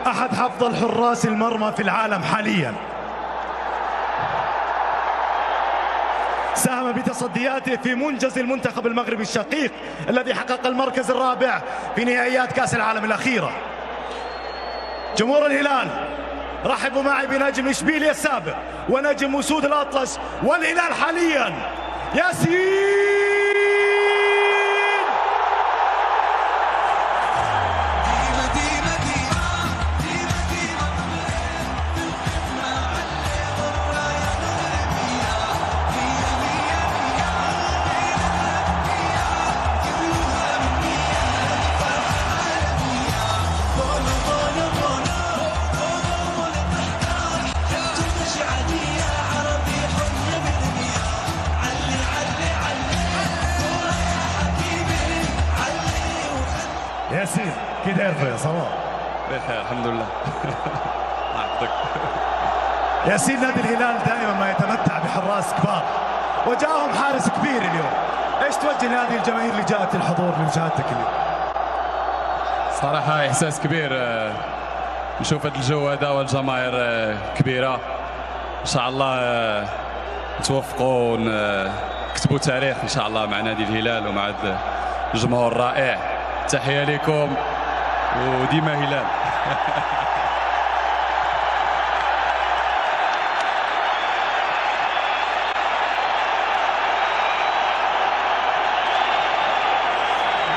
أحد أفضل حراس المرمى في العالم حاليا، ساهم بتصدياته في منجز المنتخب المغربي الشقيق الذي حقق المركز الرابع في نهائيات كأس العالم الأخيرة. جمهور الهلال، رحبوا معي بنجم إشبيليا السابق ونجم أسود الأطلس والهلال حاليا، ياسين. ياسين كي داير يا صباح؟ بخير الحمد لله. ياسين، نادي الهلال دائما ما يتمتع بحراس كبار، وجاءهم حارس كبير اليوم. ايش توجه لهذه الجماهير اللي جاءت الحضور لمشاهدتك اليوم؟ صراحة إحساس كبير نشوف هذا الجو هذا والجماهير كبيرة. إن شاء الله نتوفقوا ونكتبوا تاريخ إن شاء الله مع نادي الهلال ومع هذا الجمهور الرائع. تحية لكم وديما هلال.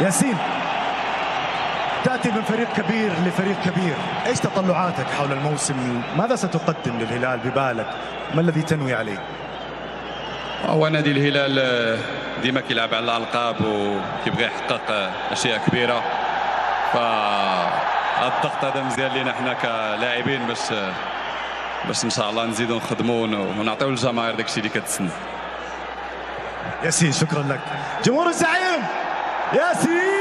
ياسين، تأتي من فريق كبير لفريق كبير، ايش تطلعاتك حول الموسم؟ ماذا ستقدم للهلال ببالك؟ ما الذي تنوي عليه؟ هو نادي الهلال ديما كيلعب على الألقاب وكيبغي يحقق أشياء كبيرة، فالضغط هذا مزيان لينا حنا كلاعبين باش إن شاء الله نزيدوا نخدموا ونعطيو للجماهير داكشي اللي كتسنى. ياسين شكرا لك. جمهور الزعيم ياسين.